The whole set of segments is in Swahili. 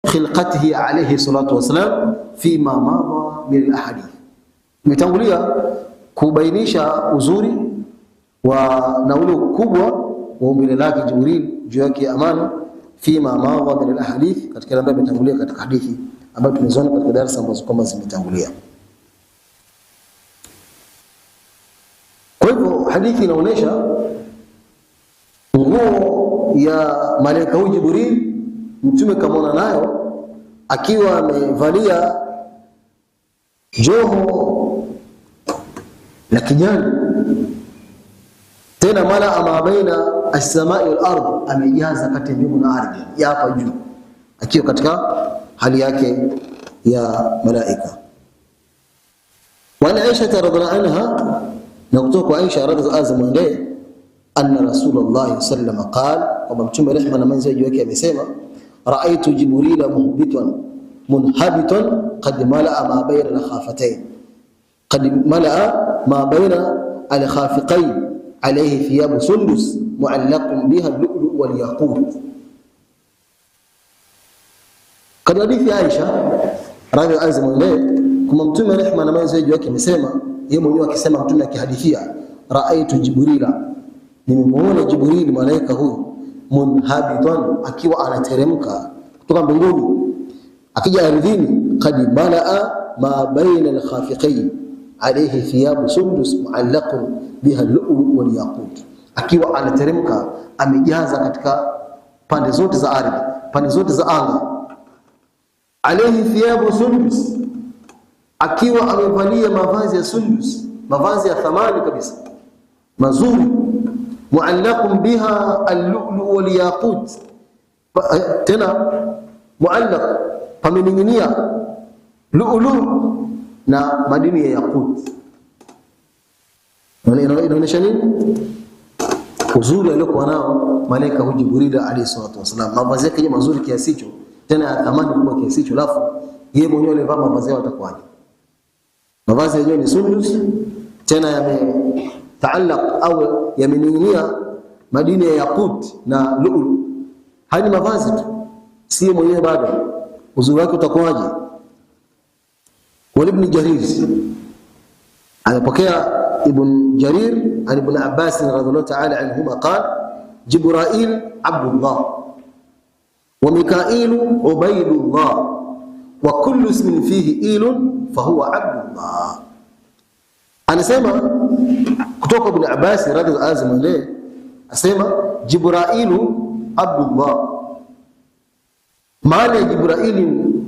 khilqatihi alayhi salatu wasalam fima madha min al-ahadith. Mitangulia kubainisha uzuri na ule ukubwa wa umbile lake Jibril juu yake amana fima madha min al-ahadith, katika ambayo imetangulia katika hadithi ambayo tumeziona katika darasa ambazo kama zimetangulia. Kwa hivyo hadithi inaonyesha nguo ya malaika huyu Jibril mtume kamona nayo akiwa amevalia joho la kijani, tena mala ama baina as-samai wal ardh, amejaza kati ya mbingu na ardhi ya hapa juu, akiwa katika hali yake ya malaika. Wa Aisha radhiallahu anha, na kutoka kwa Aisha radhiallahu anha anna Rasulullah sallallahu alaihi wasallam kwamba mtume rehma na manzi juu yake amesema, raaitu Jibrila munhabitan qad malaa ma bayna al-khafatayn, qad malaa ma bayna al-khafiqayn alayhi thiyab sundus mu'allaqun biha al-lu'lu' wal-yaqut. Katika hadithi ya Aisha radhiallahu anha kama mtume rehma na manzi juu yake amesema, yeye mwenyewe akisema, mtume akihadithia, raaitu Jibrila, nimemuona Jibril malaika huyu munhabitan, akiwa anateremka kutoka mbinguni akija ardhini, qad malaa ma baina al-khafiqayn alayhi thiyab sundus mu'allaqun biha al-lu'lu' wal-yaqut, akiwa anateremka amejaza katika pande zote za ardhi, pande zote za anga, alayhi thiyab sundus, akiwa amevalia mavazi ya sundus, mavazi ya thamani kabisa mazuri, muallaqun biha al-lu'lu' wal-yaqut, tena muallaq pameninginia lu'lu' na madini ya yaqut. Inaonyesha nini? Uzuri aliokuwa nao malaika huyu Jibril alayhi salatu wasalam, mavazi yake mazuri kiasi hicho, tena ya thamani kubwa kiasi hicho, alafu yeye mwenyewe alivaa mavazi yao atakwaje? Mavazi yenyewe ni sundus, tena yametaalaq au yameninginia madini ya yaqut na lu'lu. Hadi mavazi tu, si mwenyewe bado, uzuri wake utakuwaje? Wa Ibn Jarir anapokea Ibn Jarir an Ibn Abbas radhiyallahu ta'ala anhuma qala, Jibril Abdullah wa Mikail Ubaydullah wa kullu ismin fihi ilun fahuwa Abdullah. Anasema kutoka Ibn Abbas radhiyallahu anhu, asema Jibril Abdullah, maana Jibril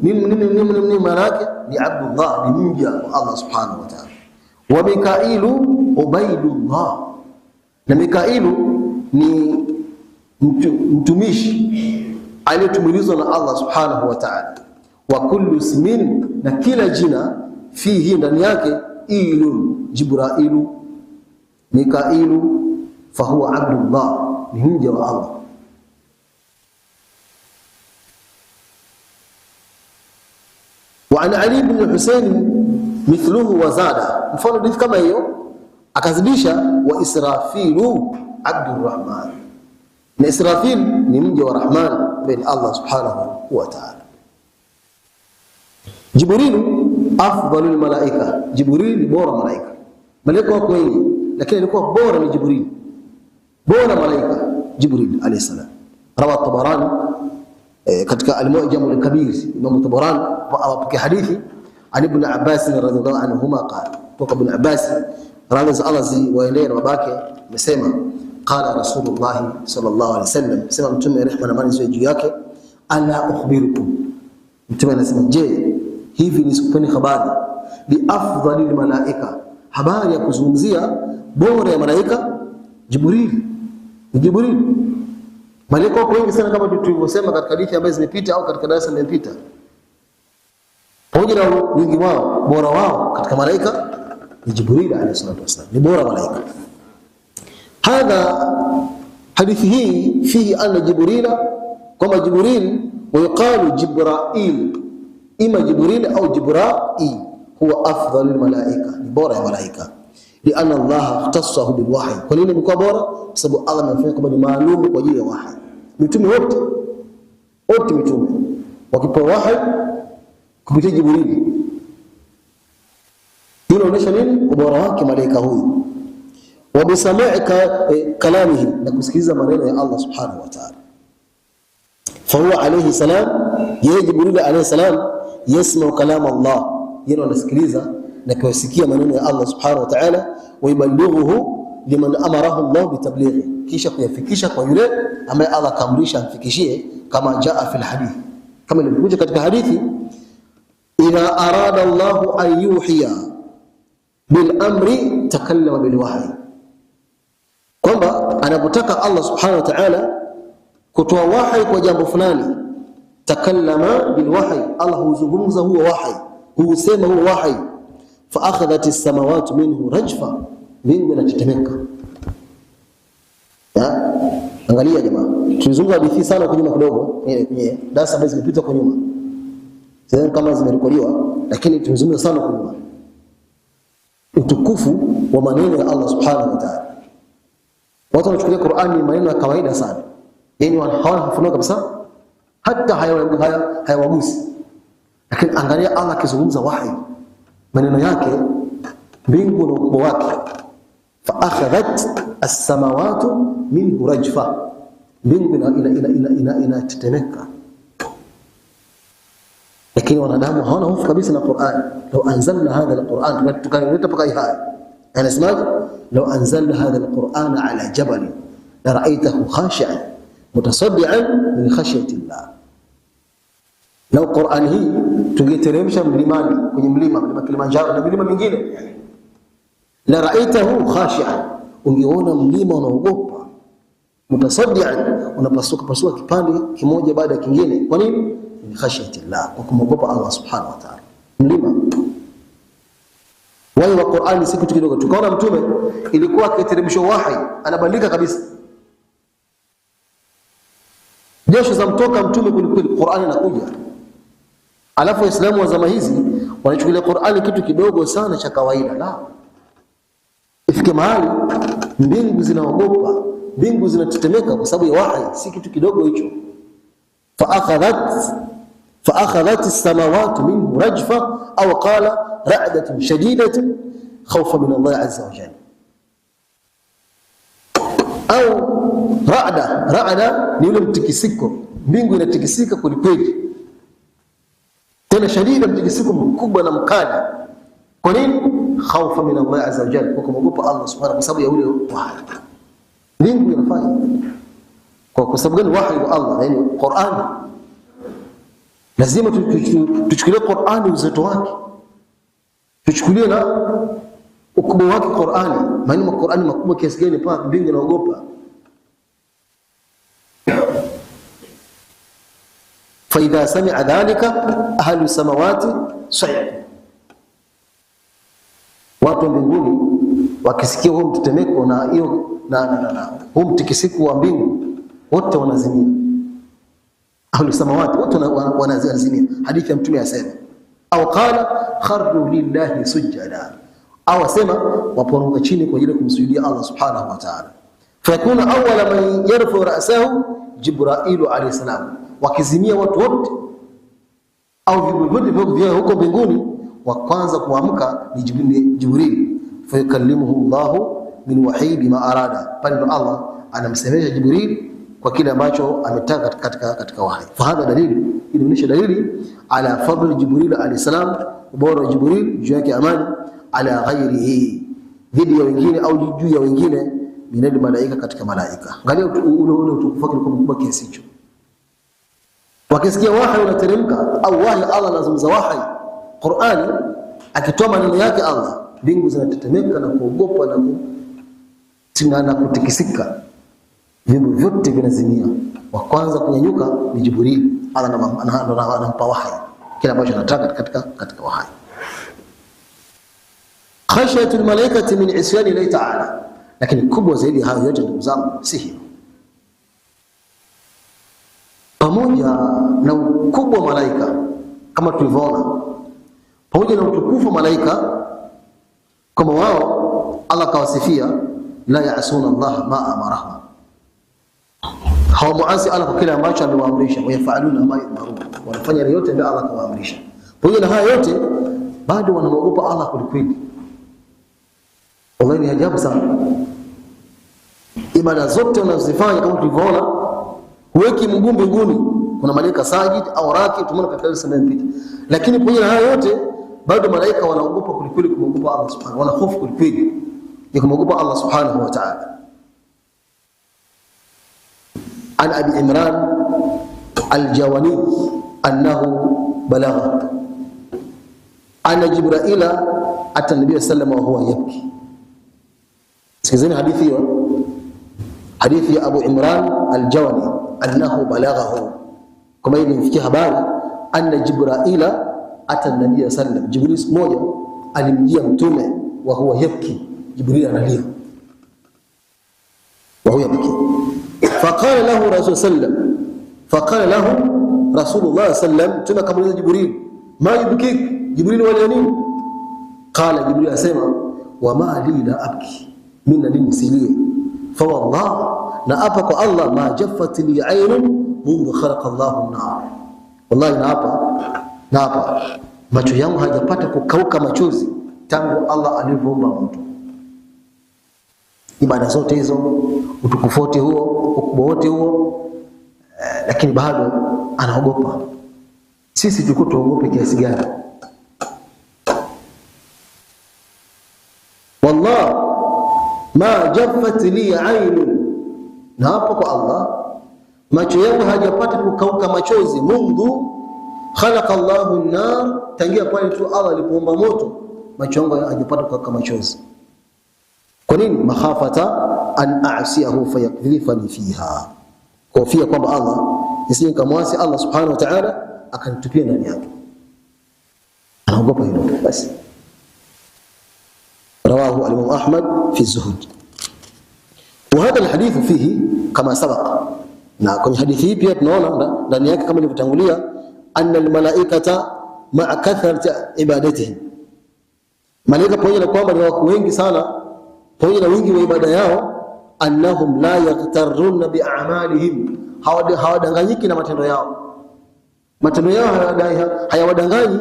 ni maana yake ni Abdullah, ni mja wa Allah subhanahu wa ta'ala. Wa Mikail Ubaydullah, na Mikail ni mtumishi aliyetumilizwa na Allah subhanahu wa ta'ala. Wa kullu ismin, na kila jina, fihi ndani yake, ilun, Jibril, Mikail, fahuwa Abdullah, ni mja wa Allah. وعن علي بن الحسين مثله وزاد, mfano hadithi kama hiyo akazidisha, wa Israfilu Abdurrahman, na Israfil ni mja wa Rahman bin Allah subhanahu wa ta'ala. Jibril afdalul malaika, Jibril bora malaika. Malaika wako wengi, lakini alikuwa bora ni Jibril, bora malaika Jibril alayhi salam. Rawa Tabarani katika al-Mu'jam al-Kabir, Imam Tabarani apokea hadithi an Ibn Abbas radhiyallahu anhuma qala, kutoka Ibn Abbas radhiyallahu anhu waendea na babake amesema, qala Rasulullah sallallahu alaihi wasallam, sema mtume rehma na amani ziwe juu yake, ala ukhbirukum, mtume anasema, je, hivi nisikupeni habari bi afdhalil malaika, habari ya kuzungumzia bora ya malaika Jibril. Jibril malaika wako wengi sana, kama tulivyosema katika hadithi ambazo zimepita au katika darasa limepita. Pamoja na wingi wao, bora wao katika malaika ni Jibril alayhi salatu wasallam, ni bora malaika. Hadha hadithi hii fihi anna Jibrila, kama Jibril ويقال جبرائيل، إما جبريل أو جبرائيل هو أفضل الملائكة، بورا الملائكة، لأن الله اختصه بالوحي. ولين بكوا بورا سبب الله من فيكم معلوم وجيه وحي. متومي وقت متومي wakipewa wahi kupitia Jibril. Hilo inaonyesha nini? Ubora wake malaika huyu. Wa bisama'i kalamihi, na kusikiliza maneno ya Allah subhanahu wa ta'ala. Fa huwa alayhi salam, yeye Jibril alayhi salam yasma'u kalam Allah, yeye anasikiliza na kusikia maneno ya Allah subhanahu wa ta'ala, wa yuballighuhu liman amarahu Allah bitablighi, kisha kuyafikisha kwa yule ambaye Allah kaamrisha amfikishie, kama jaa fil hadith, kama ilivyokuja katika hadithi, idha arada Allah an yuhiya bil amri takallama bil wahyi, kwamba anapotaka Allah subhanahu wa ta'ala kutoa wahi kwa jambo fulani, takallama bil wahyi, Allah huzungumza huo wahi, husema huo wahi, fa akhadhat as-samawati minhu rajfa, mbingu inatetemeka. Angalia jamaa, tulizungumza hadithi sana kwa nyuma kidogo kwenye darasa ambazo zimepita kwa nyuma, sasa kama zimerekodiwa, lakini tulizungumza sana kwa nyuma utukufu wa maneno ya Allah subhanahu wa ta'ala. Watu wanachukulia Qur'ani ni maneno ya kawaida sana, yani hawana hafunua kabisa, hata hayawagusi. Lakini angalia Allah akizungumza wahi, maneno yake, mbingu na ukubwa wake, fa akhadhat as-samawati minhu rajfa, mbingu inatetemeka. Lakini wanadamu hawana hofu kabisa na Qur'an. Law anzalna hadha al-Qur'an, tukaleta paka haya, anasemaje? Law anzalna hadha al-Qur'an ala jabal la ra'aytahu khashi'an mutasaddian min khashyati Allah. Law Qur'an hii tungeteremsha mlimani, kwenye mlima Kilimanjaro na milima mingine, la ra'aytahu khashi'an, ungeona mlima unaogopa, mutasaddian, unapasuka kipande kimoja baada ya kingine. Kwa nini? Min khashyati Allah, kwa kumogopa Allah subhanahu wa ta'ala. Mlima wao wa Qur'ani siku kidogo tukaona mtume ilikuwa akiteremshwa wahi anabadilika kabisa, jasho za mtoka mtume kulikweli, Qur'ani inakuja. Alafu Waislamu wa zama hizi wanachukulia Qur'ani kitu kidogo sana cha kawaida. La, ifike mahali mbingu zinaogopa, mbingu zinatetemeka kwa sababu ya wahi, si kitu kidogo hicho. fa akhadhat as-samawati minhu rajfa au qala ra'datun shadidatun khawfan min Allah azza wa jalla. Au ra'da ni ule mtikisiko, mbingu inatikisika kweli, tena shadida, mtikisiko mkubwa na mkali. Kwa nini? Khawfan min Allah azza wa jalla, kwa kuogopa Allah subhanahu, kwa sababu ya ule wahi mbingu inafanya. Kwa sababu gani? Wahi wa Allah, yani Qur'an. Lazima tuchukulie Qur'an uzito wake, tuchukulie na ukubwa wake Qur'an. Maana Qur'an makubwa kiasi gani pa mbingu inaogopa. Fa idha sami'a dhalika ahlu samawati sa'iq, watu mbinguni wakisikia huo mtetemeko na hiyo na huo mtikisiko wa mbingu, wote wanazimia. Ahlu samawati wote wanazimia. Hadithi ya mtume yasema, au qala kharru lillahi sujada, au asema waporomoka chini kwa ajili ya kumsujudia Allah subhanahu wa ta'ala. Fa yakuna awwala man yarfu ra'sahu Jibril alayhi salam, wakizimia watu wote au vitu vya huko mbinguni, wa kwanza kuamka ni Jibril. Fa yukallimuhu Allah min wahyi bima arada, pale Allah anamsemesha Jibril kwa kile ambacho ametaka katika wahi. Fa hadha dalili, inaonyesha dalili ala fadl Jibril alayhi salam, ubora wa Jibril juu yake amani, ala ghairihi, dhidi ya wengine au juu ya wengine, minal malaika, katika malaika. Angalia ule utukufu wake ulikuwa mkubwa kiasi hicho. Wakisikia wahi unateremka au wahi Allah anazungumza wahi Qur'ani, akitoa maneno yake Allah, mbingu zinatetemeka na kuogopa na kutingana kutikisika, vitu vyote vinazimia. Wa kwanza kunyanyuka ni Jibril. Allah anampa wahi kila ambacho anataka katika wahi. Khashyatul malaikati min isyani Allah ta'ala, lakini kubwa zaidi hayo yote ndugu zangu si hiyo. Pamoja na ukubwa malaika kama tulivyoona, pamoja na utukufu malaika kama wao Allah kawasifia, la ya'suna Allah ma amarahum, hawamuasi Allah kwa kile ambacho amewaamrisha, wayafaluna ma yu'marun, wanafanya yote ndio Allah kawaamrisha. Pamoja na haya yote bado wanaogopa Allah kulikweli. Wallahi ni ajabu sana. Ibada zote unazifanya kama tulivyoona, huweki mguu mbinguni, kuna malaika sajid au raki, tumeona katika darasa iliyopita. Lakini pamoja na haya yote bado malaika wanaogopa kulikweli, kumwogopa Allah subhanahu, wana hofu kulikweli ya kumwogopa Allah subhanahu wa ta'ala. An Abi Imran al-Jawani annahu balagha anna Jibraila ata Nabii sallallahu alayhi wasallam wa huwa yabki. Sikizeni hadithi hiyo, hadithi ya Abu Imran al-Jawani annahu balaghahu, kama ilimfikia habari anna Jibraila ata Nabii sallallahu alayhi wasallam, Jibril mmoja alimjia mtume wa huwa yabki, Jibril analia wa huwa yabki. Faqala lahu Rasul sallam, faqala lahu Rasulullah sallam, tuna kama Jibril, ma yubkik, Jibril wala nini? Qala Jibril asema, wa ma li la abki, minna nini silie, fa wallah na apa kwa Allah, ma jaffat li aynun mundu khalaqa Allahu an-nar, wallahi na apa macho yangu hajapata kukauka machozi tangu Allah alivyoumba mtu. Ibada zote hizo, utukufu wote huo, ukubwa wote huo, lakini bado anaogopa. Sisi tuko tuogope kiasi gani? Wallah ma jaffat li aynun, na hapo kwa Allah macho yangu hajapata kukauka machozi, mundu khalaqa Allahu an-nar, tangia pale tu Allah alipoumba moto, macho yangu hajapata kukauka machozi. Kwa nini? Makhafata an a'siyahu fayaqdhifani fiha, kofia kwamba Allah nisije nikamwasi Allah subhanahu wa ta'ala akanitupia ndani yake. Anaogopa hilo basi. Rawahu al-Imam Ahmad fi az-Zuhd. Wa hadha al-hadith fihi kama sabaqa, na kwenye hadithi hii pia tunaona ndani yake kama ilivyotangulia, anna al-malaikata ma'a kathrati ibadatihim, malaika pamoja na kwamba ni wako wengi sana, pamoja na wingi wa ibada yao, annahum la yaghtarruna bi a'malihim, hawadanganyiki na matendo yao. Matendo yao hayawadanganyi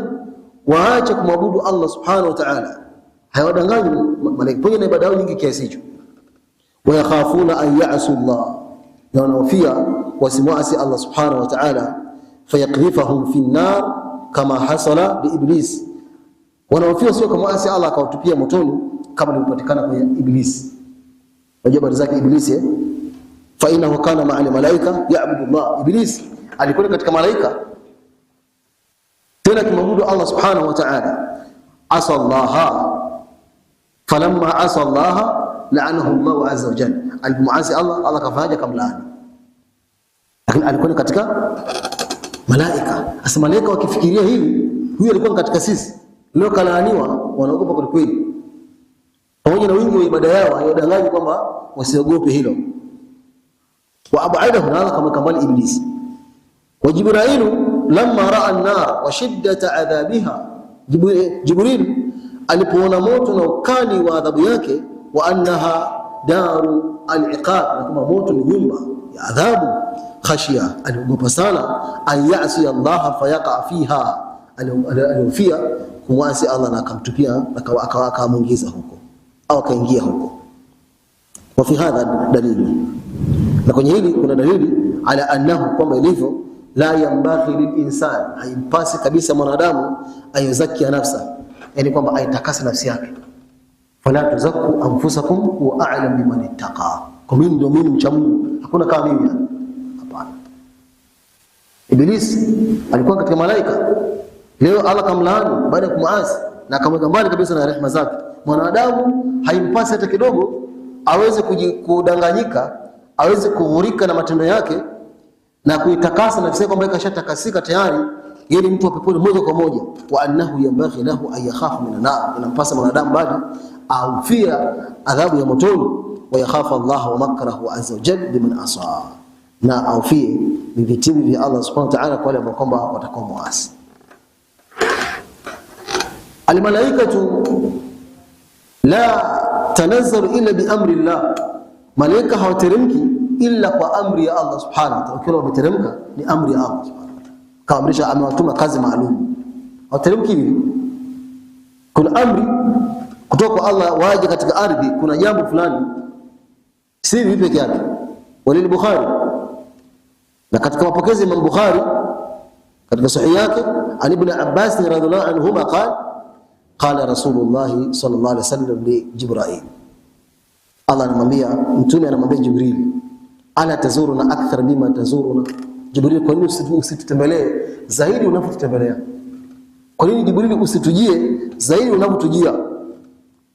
waache kumwabudu Allah subhanahu wa ta'ala, hayawadanganyi malaika pamoja na ibada yao nyingi kiasi hicho. Wa yakhafuna an ya'su Allah, na wanahofia wasimwasi Allah subhanahu wa ta'ala, fayaqdhifahum fi an-nar kama hasala bi Iblis, wanahofia sio kama asi Allah akawatupia motoni kama ilipatikana kwa Iblis. Wajua habari zake Iblis, fa innahu kana ma'al malaika ya'budu Allah. Iblis alikuwa katika malaika tena kumwabudu Allah subhanahu wa ta'ala. Asa Allah, falamma asa Allah la'anahu Allah azza wa jalla, alimuasi Allah kafaja kamlaani. Lakini alikuwa katika malaika. Asa malaika wakifikiria hili, huyu alikuwa katika sisi, leo kalaaniwa, wanaogopa kwa kweli. Pamoja na wingi wa ibada yao hawadanganyi kwamba wasiogope hilo. Wa ab'adahu, na kama kambali Iblis. Wa Jibril lamma ra'a an-nar wa shiddata adhabiha, Jibril alipoona moto na ukali wa adhabu yake, wa annaha daru al-iqab, na kama moto ni nyumba ya adhabu, khashia, aliogopa sana an ya'si Allah fayaqa fiha, aliofia kumwasi Allah na akamtupia akamuingiza huko au akaingia huko. Wa fi hadha dalili, na kwenye hili kuna dalili ala annahu, kwamba ilivyo, la yambaghi lilinsan, haimpasi kabisa mwanadamu ayuzakia nafsa, yani kwamba aitakase nafsi yake. Fala tuzakku anfusakum wa a'lam biman ittaqa, kwa mimi ndio mimi mcha Mungu, hakuna kama mimi. Hapana. Iblis alikuwa katika malaika, leo Allah kamlaani baada ya kumuasi na akamweka mbali kabisa na rehema zake. Mwanadamu haimpasi hata kidogo aweze kudanganyika, aweze kughurika na matendo yake na kuitakasa na kusema kwamba kashatakasika tayari, ili mtu apeponi moja kwa moja. Wa annahu yambaghi lahu an yakhafa min an-nar, inampasa mwanadamu bali aufia adhabu ya motoni, wa yakhafa Allah wa makrahu azza wa jalla biman asa, na aufie vitimbi vya Allah subhanahu wa ta'ala kwa wale ambao kwamba watakuwa muasi. Al-malaikatu la tanazzalu illa bi amri Allah, malaika hawateremki illa kwa amri ya Allah subhanahu wa ta'ala. Ukiona umeteremka ni amri ya Allah subhanahu wa ta'ala. Kaamrisha, amewatuma kazi maalum. Hawateremki hivi. Kuna amri kutoka kwa Allah waje katika ardhi, kuna jambo fulani. Si hivi peke yake. Walil Bukhari, na katika mapokezi ya Imam Bukhari katika sahihi yake, an Ibn Abbas radhiyallahu anhuma qala Rasulullah sallallahu alaihi wasallam li Jibril, Allah anamwambia mtume, anamwambia Jibril, ala tazuruna akthar mimma tazuruna. Jibril, kwa nini usitutembelee zaidi unavyotutembelea? Kwa nini Jibril usitujie zaidi unavyotujia?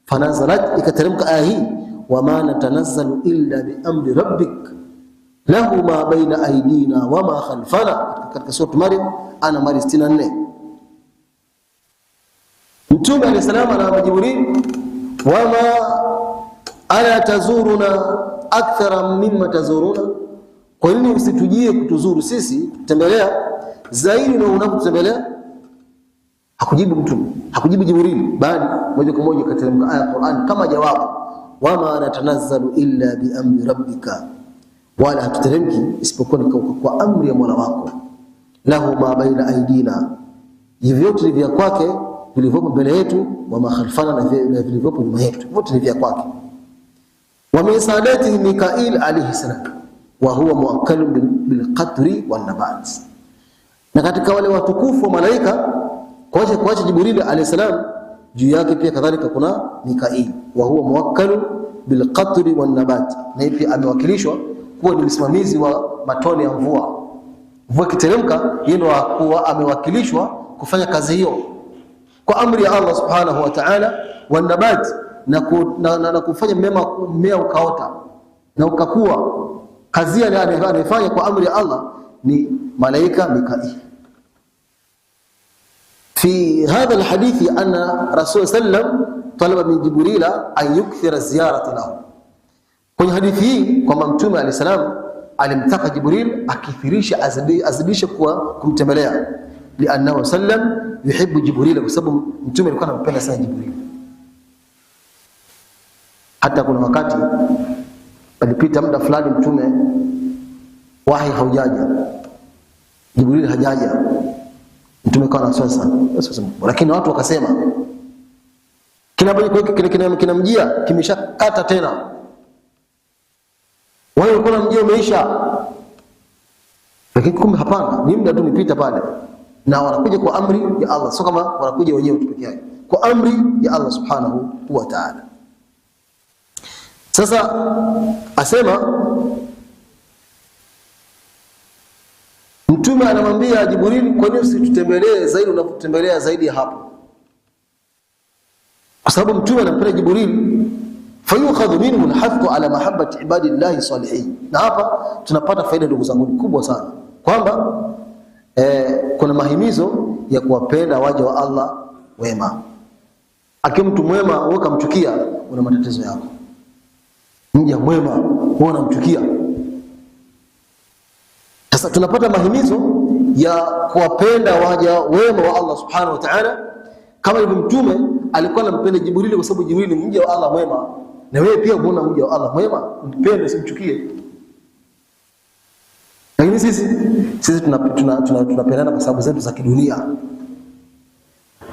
Fanazalat, ikateremka aya hii, wama natanazzalu illa bi amri rabbik lahu ma baina aydina wama khalfana, katika sura Maryam ana mari 64. Mtume alayhi salam ana Jibril, wama ala tazuruna akthara mimma tazuruna, kwa nini usitujie kutuzuru sisi, kutembelea zaidi na unavyotembelea? Hakujibu mtume, hakujibu Jibril, bali moja kwa moja kateremka aya ya Qur'an kama jawabu, wama natanazzalu illa bi amri rabbika, wala hatuteremki isipokuwa kwa amri ya Mola wako. Lahu ma baina aidina, vyote vya kwake vilivyopo mbele yetu, wa ma khalfana, na vilivyopo nyuma yetu, vyote ni vya kwake. Wa min sadatihi Mikail alayhi salam, wa huwa muakkalun bil qatri wan nabat, na katika wale watukufu wa malaika kuacha Jibril alayhi salam, juu yake pia kadhalika kuna Mikail, wa huwa muakkalun bil qatri wan nabat, na pia amewakilishwa kuwa ni msimamizi wa matone ya mvua. Mvua kiteremka, yeye ndo akuwa amewakilishwa kufanya kazi hiyo kwa amri ya Allah subhanahu wa ta'ala. Wan nabat, na kufanya mmea ukaota na ukakua, kazi anayofanya kwa amri ya Allah ni malaika Mikail. في هذا الحديث أن رسول صلى الله عليه وسلم طلب من جبريل أن يكثر الزيارة له. Kwenye hadithi hii kwamba mtume alayhi salam alimtaka Jibril akithirisha azidishe kwa kumtembelea, liannahu sallam yuhibbu Jibril, kwa sababu mtume alikuwa anampenda sana Jibril. Hata kuna wakati alipita muda fulani mtume wahi haujaja, Jibril hajaja, mtume kawa na sana, lakini watu wakasema kinamjia kimeshakata tena, wao walikuwa mjia umeisha, lakini kumbe hapana, ni muda tu umepita pale, na wanakuja kwa amri ya Allah, sio kama wanakuja wenyewe tu peke yake, kwa amri ya Allah subhanahu wa ta'ala. Sasa asema mtume anamwambia Jibril, kwa nini usitutembelee zaidi unapotembelea zaidi hapo? Kwa sababu mtume anampenda Jibril, fayukhadhu minhu alhathu ala mahabbati ibadillahi salihin. Na hapa tunapata faida ndugu zangu kubwa sana, kwamba kuna mahimizo ya kuwapenda waja wa Allah wema. Akiwa mtu mwema wewe kumchukia, una matatizo yako. Mja mwema wewe unamchukia. Sasa tunapata mahimizo ya kuwapenda waja wema wa Allah subhanahu wa ta'ala, kama hivyo mtume alikuwa anampenda Jibril kwa sababu Jibril ni mja wa Allah mwema, na wewe pia unaona mja wa Allah mwema, mpende, usimchukie. Lakini sisi tunapendana kwa sababu zetu za kidunia,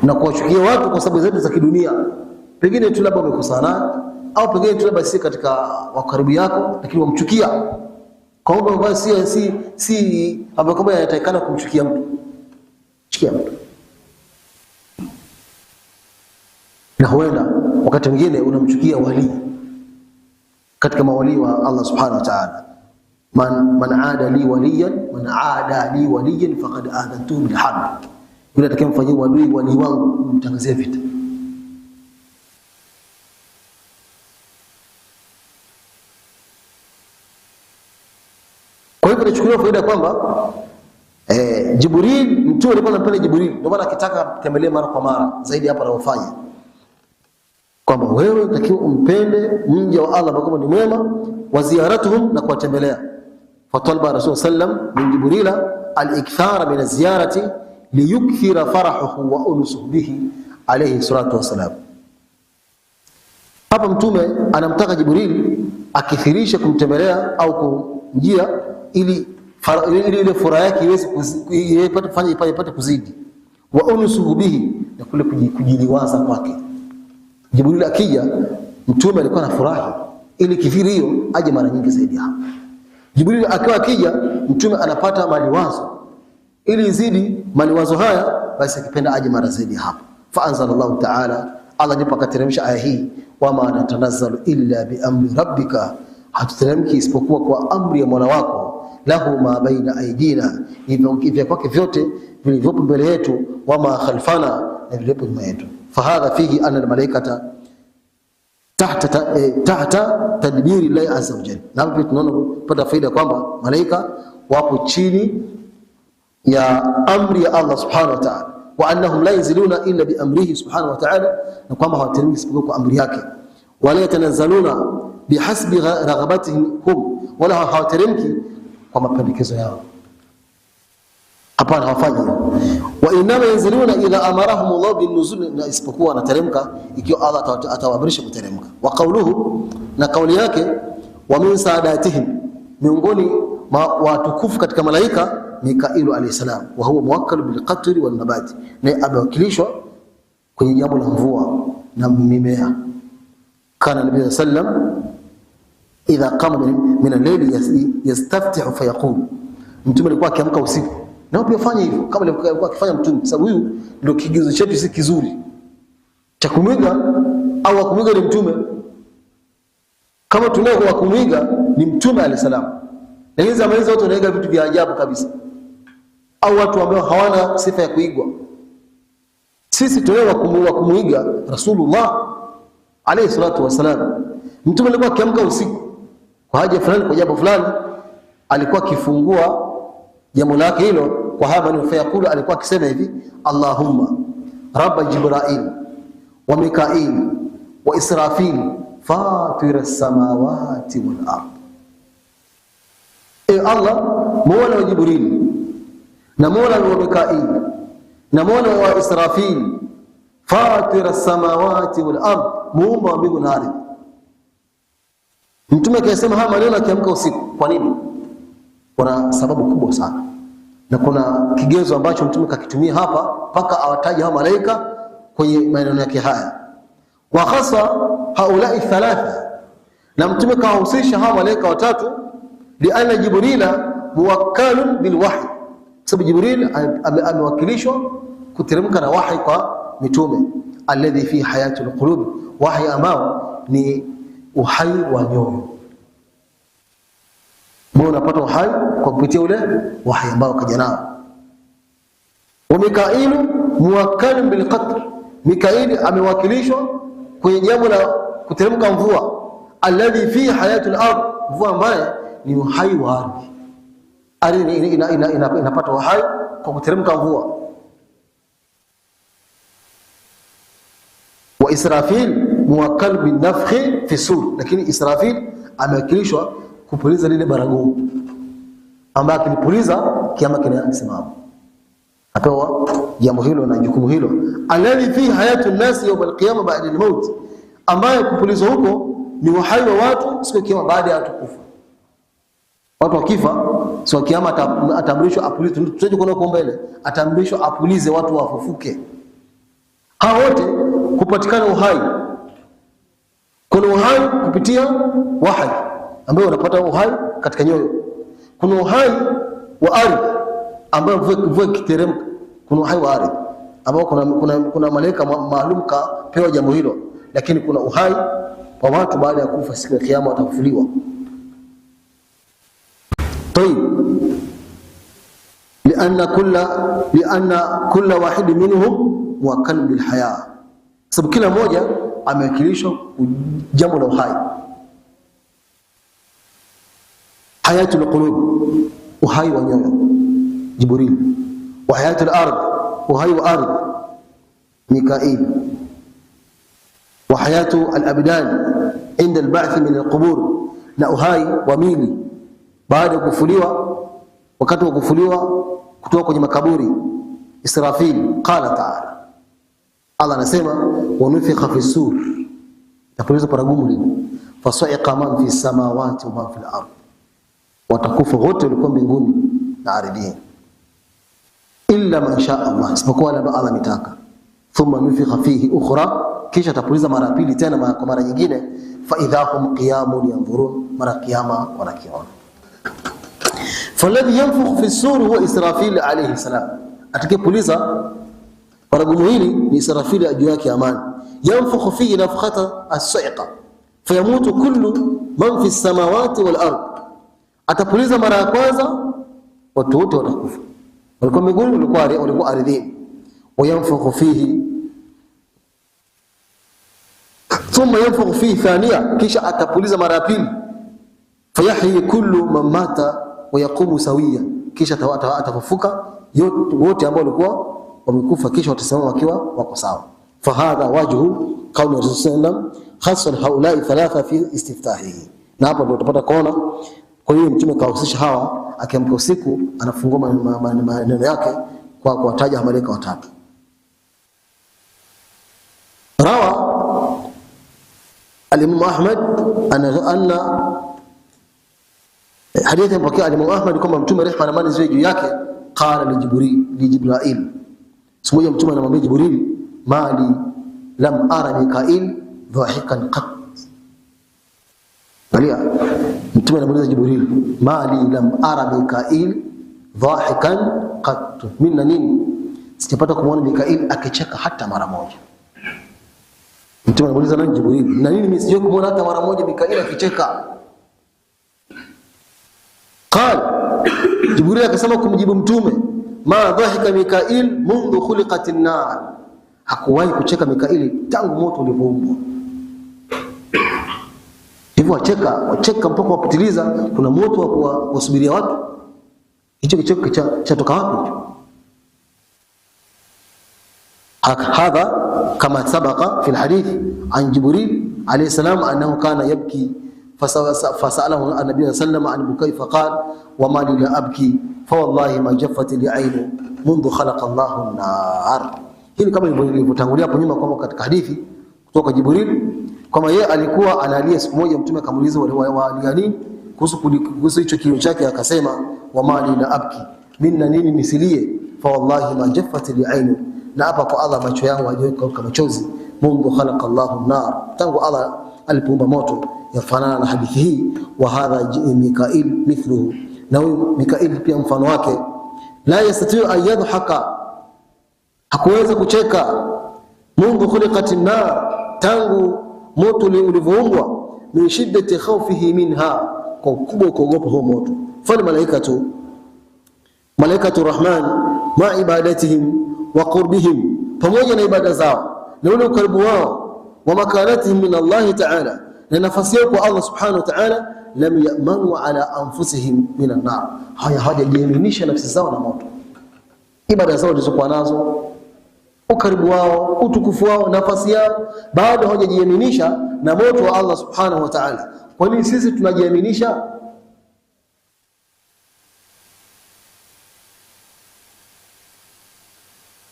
na kuwachukia watu kwa sababu zetu za kidunia. Pengine tu labda umekosana, au pengine tu labda si katika wakaribu yako, lakini wamchukia kwa mambo ambayo si ambayo kama yanatakikana kumchukia mtu. Chukia mtu. Na huenda wakati mwingine unamchukia wali katika mawali wa Allah subhanahu wa ta'ala. Man aada li waliyan faqad adantuhu bil harb. Yule atakayemfanyia wali wangu mtangazie vita. Kwa hivyo tunachukulia faida kwamba Jibril, mtume alikuwa anampenda Jibril, ndio maana akitaka tembelee mara kwa mara zaidi hapa anaofanya, kwamba wewe unatakiwa umpende mja wa Allah kama ni mwema, wa ziyaratuhum, na kuwatembelea. Fatalaba Rasul sallam min Jibril al-ikthara min az-ziyarati liyukthira farahuhu wa unusuhu bihi alayhi salatu wasalam. Hapa mtume anamtaka Jibril akithirisha kumtembelea au njia ili ile furaha yake iweze ipate kuzidi. Wa unusuhu bihi, na kule kujiliwaza kwake. Jibril akija, mtume alikuwa na furaha ili kithiri hiyo aje mara nyingi zaidi hapa. Jibril akawa akija, mtume anapata maliwazo ili izidi maliwazo haya, basi akipenda aje mara zaidi hapa. Fa anzalallahu ta'ala, Allah ndipo akateremsha aya hii, wama natanazzalu illa bi amri rabbika, hatuteremki isipokuwa kwa amri ya Mola wako, lahu ma baina aidina, hivyo kwake vyote vilivyopo mbele yetu, wama khalfana, na vilivyopo nyuma yetu. Fahadha fihi anna almalaikata tahta tadbiri Allah azza wa jalla. Na hapo tunaona pata faida kwamba malaika wapo chini ya amri ya Allah subhanahu wa ta'ala, wa annahum la yanziluna illa bi amrihi subhanahu wa ta'ala, na kwamba hawateremki isipokuwa kwa amri yake. Wala yatanazzaluna bihasbi raghabatihim hum, wala hawateremki kwa mapendekezo yao. Hapana, hawafanyi. Wa inma yanziluna idha amarahum Allah bin nuzul, na isipokuwa wanateremka ikiwa Allah atawaamrisha kuteremka. Wa qawluhu, na kauli yake, wa min saadatihim, miongoni mwa watukufu katika malaika Mikailu alayhi salam, wa huwa muwakkalu bil qatri wan nabati, na amewakilishwa kwenye jambo la mvua na mimea. Kana nabii sallam idha qama min al-layli yastaftihu fayaqul, mtume alikuwa akiamka usiku na pia fanya hivyo kama alikuwa akifanya mtume, sababu huyu ndio kigezo chetu si kizuri cha kumwiga au kumwiga ni mtume. Kama tunao wa kumwiga ni mtume alayhi salam, na hizo zama hizo watu wanaiga vitu vya ajabu kabisa, au watu ambao hawana sifa ya kuigwa. Sisi tunao wa kumwiga Rasulullah alayhi salatu wasalam. Mtume alikuwa akiamka usiku kwa haja fulani, kwa jambo fulani, alikuwa akifungua jambo lake hilo kwa haba ni fayakulu, alikuwa akisema hivi, Allahumma rabba Jibril wa Mikail wa Israfil fatir as-samawati wal ard. Allah, Mola wa Jibril na Mola wa Mikail na Mola wa Israfil, fatir as-samawati wal ard, muumba wa mbingu na ardhi. Mtume akisema haya maneno akiamka usiku. Kwa nini? Kuna sababu kubwa sana, na kuna kigezo ambacho mtume kakitumia hapa mpaka awataje hao malaika kwenye maneno yake haya. Wa khassa haulai thalatha, na mtume kawahusisha hao malaika watatu, lianna Jibrila muwakkalun bil wahy, sababu Jibril amewakilishwa kuteremka na wahi kwa mitume, alladhi fi hayatul qulub, wahi ambao ni uhai wa nyoyo. Mbona unapata uhai kwa kupitia ule wahi ambao kaja nao. Wa Mikailu muwakkalun bil qatr, Mikaili amewakilishwa kwenye jambo la kuteremka mvua, alladhi fi hayatul ard, mvua ambayo ni uhai wa ardhi. Ardhi inapata uhai kwa kuteremka mvua. Wa Israfil muwakkal bin nafkhi fi sur, lakini Israfil amewakilishwa kupuliza lile baragumu, ambaye akilipuliza kiama kinasimama. Apewa jambo hilo na jukumu hilo, alladhi fi hayatun nas yawm alqiyama ba'da almaut, ambaye kupulizwa huko ni uhai wa watu siku ya kiyama baada ya watu kufa. Watu wakifa siku ya kiyama ataamrishwa apulize, tutaje kuona huko mbele, ataamrishwa apulize watu wafufuke. Hao wote kupatikana uhai. Kuna uhai kupitia wahi ambayo unapata uhai katika nyoyo. Kuna uhai wa ardhi ambayo mvua ikiteremka, kuna uhai wa ardhi ambao kuna malaika maalum kapewa jambo hilo, lakini kuna uhai wa watu baada ya kufa siku ya kiyama watafufuliwa. Tayeb, lianna kulla wahid minhum muwakkal bil haya, sababu kila mmoja amewakilishwa jambo la uhai. Hayatul qulub, uhai wa nyoyo, Jibril. Wa hayatul ard, uhai wa ardh, Mikail. Wa hayatu al-abdan inda al-ba'th min al-qubur, na uhai wa mili baada ya kufufuliwa, wakati wa kufufuliwa kutoka kwenye makaburi, Israfil. Qala ta'ala, Allah anasema, wa nufikha fi sur, tapuliza paragumu lini, fasa'iqa man fi samawati wa man fi al-ard, watakufa wote walikuwa mbinguni na ardhini, illa man sha Allah, isipokuwa wale Allah ametaka. Thumma nufikha fihi ukhra, kisha tapuliza mara pili tena kwa mara nyingine, fa idhahum qiyamun yanzurun, mara kiyama wanakiona. Falladhi yanfukhu fi as-sur huwa Israfil alayhi salam, atakayepuliza baragumu hili ni Israfil juu yake amani. Yanfukhu fihi nafkhata as-sa'iqa fayamutu kullu man fi as-samawati wal ard, atapuliza mara ya kwanza watu wote watakufa, walikuwa mbinguni walikuwa ardhini. Wayanfukhu fihi thumma yanfukhu fihi thaniya, kisha atapuliza mara ya pili, fayahyi kullu man mata wa yaqumu sawiya, kisha atafufuka wote ambao walikuwa wamekufa, kisha watasimama wakiwa wako sawa. Fahadha wajhu qawli Rasulullah khassa haulai thalatha fi istiftahihi. Na hapo ndio utapata kuona kwa hiyo mtume kahusisha hawa, akiamka usiku anafungua maneno yake kwa kuwataja malaika watatu. Rawa al-Imam Ahmad anna hadithi mpokea al-Imam Ahmad kwamba mtume rehma na amani ziwe juu yake qala li Jibril, siku moja mtume anamwambia Jibril, mali lam ara Mikail dhahikan qat. Balia mtume anamuuliza Jibril, mali lam ara Mikail dhahikan qat, minna nini sijapata kumuona Mikail akicheka hata mara moja. Mtume anamuuliza nani? Jibril, na nini mimi sijawahi kumuona hata mara moja Mikail akicheka? Qala Jibril akasema kumjibu mtume, ma dhahika Mikail mundu khuliqatin nar, hakuwahi kucheka Mikail tangu moto ulipoumbwa. Hivyo wacheka mpaka wapitiliza, kuna moto wa kusubiria watu. Hicho kicheko cha toka wapi hicho? Hadha kama sabaqa fi alhadith an Jibril alayhi salam annahu kana yabki fasalahu an-nabiy sallallahu alayhi wasallam an faqala wa ma li la abki fa wallahi ma jaffat li ayni mundu khalaqa Allahu an-nar. Hili kama ilivyotangulia hapo nyuma kwamba katika hadithi kutoka Jibril kama yeye alikuwa analia siku moja, mtume akamuuliza walia nini kuhusu hicho kilio chake, akasema wa mali la abki, minna nini nisilie, fa wallahi ma jaffat li ayni, na hapa kwa Allah macho yangu hayajaweka machozi, mundu khalaqa Allahu an-nar, tangu Allah alipoumba moto. Yafanana na hadithi hii, wa hadha Mikail mithluhu, na huyu Mikail pia mfano wake, la yastati'u an yadhhaka, hakuweza kucheka, mundu khuliqatin nar, tangu moto ulivyoumbwa, min shiddati khawfihi minha, kwa kubwa kuogopa huo moto. Fal malaikatu rahman ma ibadatihim wa qurbihim, pamoja na ibada zao na ule ukaribu wao, wa makanatihim min Allah ta'ala, na nafasi yao kwa Allah subhanahu wa ta'ala, lam ya'manu ala anfusihim min an-nar, hawajajiaminisha nafsi zao na moto. Ibada zao zilizokuwa nazo, ukaribu wao, utukufu wao, nafasi yao, bado hawajajiaminisha na moto wa Allah subhanahu wa ta'ala. Kwa nini sisi tunajiaminisha?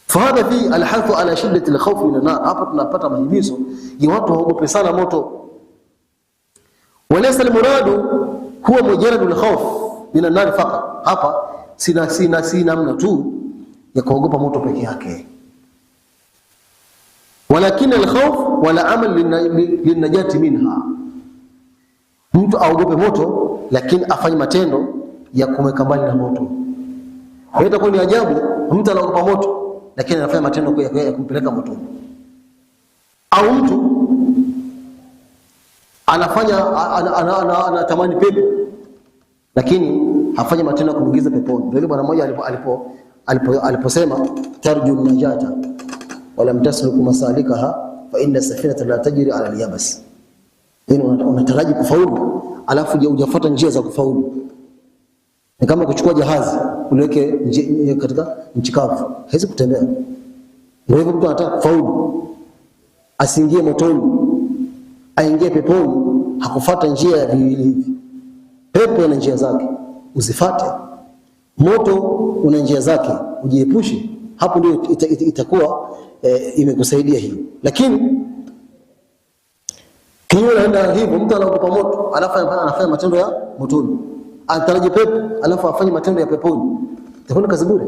Fahadha fi alhathu ala shiddati alkhawf min an-nar, hapa tunapata mahimizo ya watu waogope sana moto. Walaysa almuradu huwa mujarrad alkhawf min an-nar faqat, hapa sina namna tu ya kuogopa moto peke yake, walakin alkhawf wala amal linajati minha, mtu aogope moto lakini afanye matendo ya kumweka mbali na moto. Itakuwa ni ajabu mtu anaogopa moto lakini anafanya matendo ya kumpeleka moto, au mtu anatamani pepo lakini hafanya matendo ya kuingiza peponi. Ndio bwana mmoja aliposema tarju najata wala mtasluku masalikaha fa inna safinata la tajri ala al-yabas, unataraji kufaulu alafu hujafuata njia za kufaulu. Ni kama kuchukua jahazi uliweke katika nchi kavu, haiwezi kutembea. Ndio hivyo, mtu anataka kufaulu, asiingie motoni, aingie peponi, hakufuata njia ya viwili hivi. Pepo ina njia zake, usifuate. Moto una njia zake, ujiepushe. Hapo ndio itakuwa imekusaidia hii. Lakini kinyume na hivyo, mtu anaogopa moto alafu anafanya matendo ya motoni, ataraji pepo alafu afanye matendo ya peponi, itakuwa kazi bure.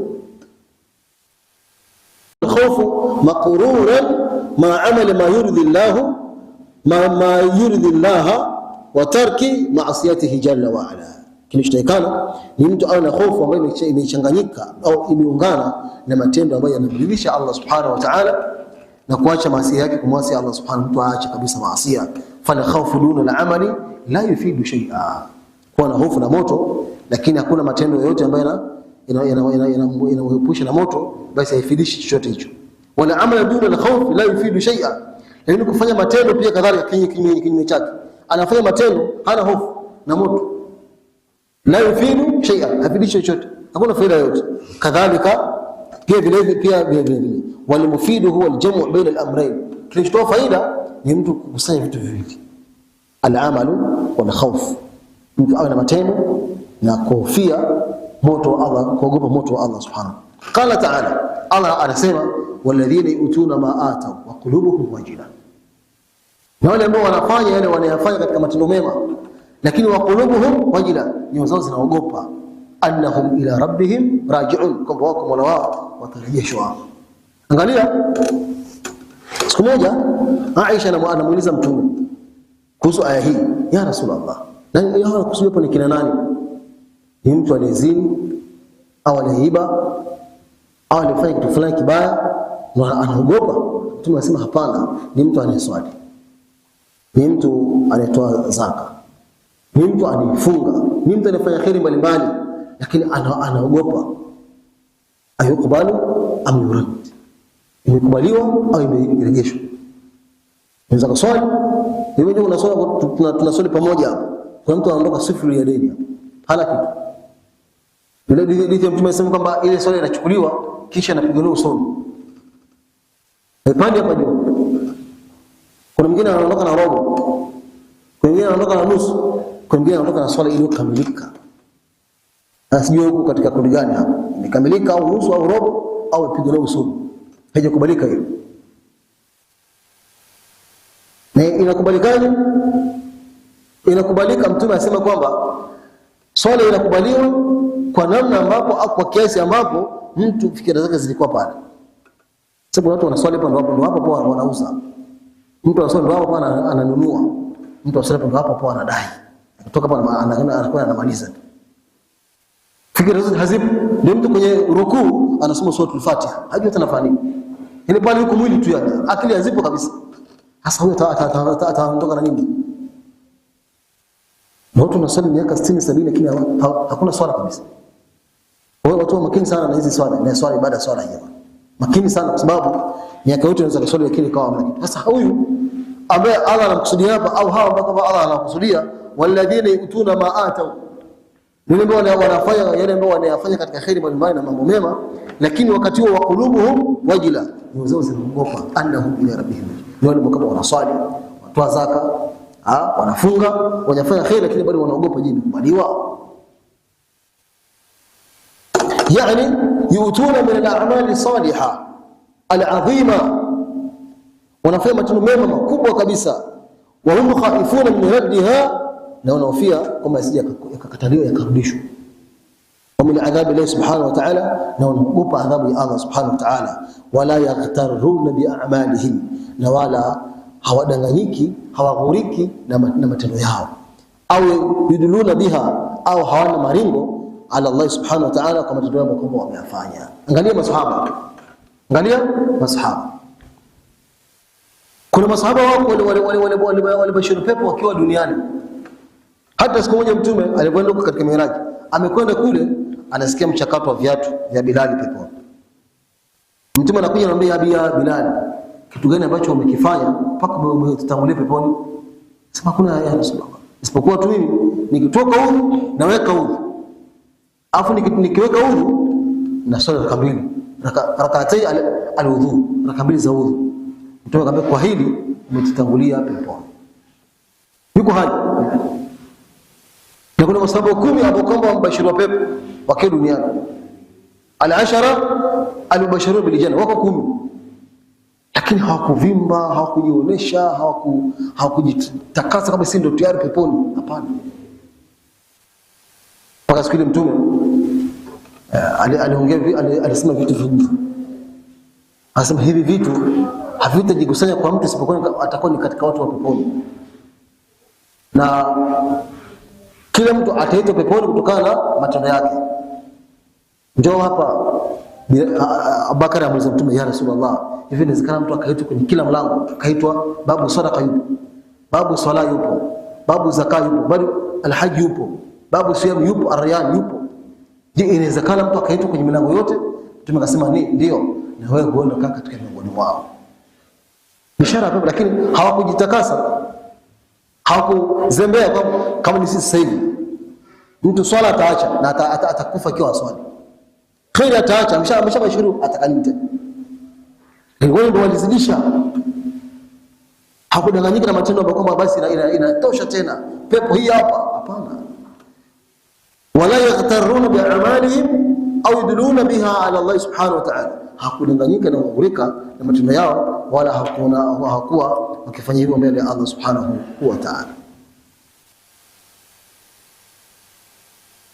Khawfu maqruran ma amali ma yurdi Allah ma yurdi Allah wa tarki ma'asiyatihi jalla wa ala. Kinachotakana ni mtu awe na hofu ambayo imechanganyika au imeungana na matendo ambayo yanamridhisha Allah subhanahu wa ta'ala, na kuacha maasi yake kumwasi Allah subhanahu wa ta'ala, aache kabisa maasi. Fala khawfu duna al-amali la yufidu shay'a. Kuwa na hofu na moto lakini hakuna matendo yoyote ambayo inamuepusha na moto, basi haifidishi chochote hicho. Wala amala duna al-khawf la yufidu shay'a. Yaani kufanya matendo pia kadhalika kinyume chake. Anafanya matendo hana hofu na moto, la yufidu shay'a, hafidishi chochote, hakuna faida yoyote. Kadhalika pia vile wal mufidu huwa al-jam'u baina al-amrayn. Kilichotoa faida ni mtu kukusanya vitu viwili, al-amalu wal khawf. Mtu awe na matendo na kuhofia moto wa Allah, kuogopa moto wa Allah subhanahu. Qala ta'ala, Allah anasema walladhina yutuna ma atau wa qulubuhum wajila, na wale ambao wanafanya yale wanayafanya katika matendo mema, lakini wa qulubuhum wajila, nyoyo zao zinaogopa, annahum ila rabbihim raji'un, kwamba wako Mola wao watarejeshwa. Angalia, siku moja Aisha anamuuliza Mtume kuhusu aya hii, ya Rasulullah, na yeye kusudia hapo ni kina nani? Ni mtu aliyezini au aliyeiba au alifanya kitu fulani kibaya na anaogopa? Mtume anasema hapana, ni mtu anayeswali, ni mtu anayetoa zaka, ni mtu anifunga, ni mtu anafanya khairi mbalimbali, lakini anaogopa ayukubali am yurad, imekubaliwa au imerejeshwa. Unaweza kuswali hivi, ndio tunaswali pamoja hapa, kwa mtu anaondoka sifuri ya deni hana kitu. Ile hadithi ya Mtume anasema kwamba ile swali inachukuliwa kisha anapigwa usoni. Haipandi hapa juu. Kuna mwingine anaondoka na robo, kuna mwingine anaondoka na nusu, kuna mwingine anaondoka na swala iliyokamilika. Asijue huko katika kundi gani hapa, imekamilika au nusu au robo au apigwa usoni. Haijakubalika hiyo. Na inakubalikaje? Inakubalika, Mtume anasema kwamba swala inakubaliwa kwa namna ambapo au kwa kiasi ambapo mtu fikira zake zilikuwa pale. Sababu watu wanaswali ndo hapo wanauza. Mtu anaswali ndo hapo ananunua. Mtu anaswali ndo hapo anadai. Kutoka hapo anakuwa anamaliza. Fikira zake hazipo. Ndio mtu kwenye rukuu anasoma suratul Fatiha, hajui hata nafanya nini. Yaani pale yuko mwili tu yake, akili hazipo kabisa. Sasa huyo ataondoka na nini? Watu wanasali miaka 60 70 lakini hakuna swala kabisa. Wao watu wa makini sana na hizi swala, na swala ibada swala hiyo. Makini sana kwa sababu miaka yote unaweza kuswali lakini kawa hamna kitu. Sasa huyu ambaye Allah anakusudia hapa au hao ambao Allah anakusudia, walladhina yutuna ma atau, ni ambao wanafanya yale ambao wanayafanya katika khairi mbalimbali na mambo mema, lakini wakati huo wa qulubuhum wajila, nyoyo zao zinaogopa, annahum ila rabbihim. Wale kama wanaswali, watoa zaka, wanafunga, wanafanya khair, lakini bado wanaogopa jini kubaliwa. Yani yutuna min al-a'mali salihah al-'azima, wanafanya matendo mema makubwa kabisa, wa hum khaifuna min raddiha, na wanahofia kama isije yakakataliwa yakarudishwa, wa min adhabi Allah subhanahu wa ta'ala, na wanaogopa adhabu ya Allah subhanahu wa ta'ala. Wala yaghtaruna bi a'malihim, na wala hawadanganyiki, hawaghuriki na matendo yao, au yuduluna biha, au hawana maringo ala Allah subhanahu wa ta'ala kwa matendo yao kwamba wameyafanya. Angalia masahaba, angalia masahaba. Kuna masahaba wako wale bashiru pepo wakiwa duniani. Hata siku moja Mtume alipoenda katika Miraji, amekwenda kule, anasikia mchakato wa viatu vya Bilal peponi. Mtume anakuja anamwambia Bilal, kitu gani ambacho umekifanya mpaka umetangulia peponi? Sema kuna ya Rasulullah, isipokuwa tu mimi nikitoka udhu naweka udhu, afu nikiweka udhu na swala kamili rak'atay al-udhu, raka mbili za udhu. Mtume akamwambia kwa hili umetangulia peponi. Yuko haji. Na kuna masahaba 10 ambao kwamba wamebashiriwa pepo wakiwa duniani. Al-ashara al-mubashirun bil janna wako 10. Lakini hawakuvimba, hawakujionyesha, hawakujitakasa kama si ndio tayari peponi. Hapana. Mpaka siku ile Mtume alisema vitu vingi. Anasema hivi vitu havitajikusanya kwa mtu isipokuwa atakuwa ni katika watu wa peponi. Na kila mtu ataitwa peponi kutokana na matendo yake. Njoo hapa Abubakar amuuliza Mtume, ya Rasulullah, hivi inawezekana mtu akaitwa kwenye kila mlango, akaitwa babu sadaqa yupo, babu swala yupo, babu zakat yupo, babu alhajj yupo, babu siyam yupo, aryan yupo. Je, inawezekana mtu akaitwa kwenye milango yote? Mtume akasema ndio, na wewe huenda kaka katika miongoni mwao. Ishara hapo, lakini hawakujitakasa. Hawakuzembea kama ni sisi sasa hivi. Mtu swala ataacha na atakufa kiwa swali. Kheri ataacha, ameshabashiru atakanite. Wao ndio walizidisha. Hakudanganyika na matendo ambayo kwamba basi inatosha tena. Pepo hii hapa, hapana. Wala yaghtaruna bi'amalihim au yudluna biha ala Allah subhanahu wa ta'ala. Hakudanganyika na kughurika na matendo yao, wala hakuwa wakifanya hivyo mbele ya Allah subhanahu wa ta'ala.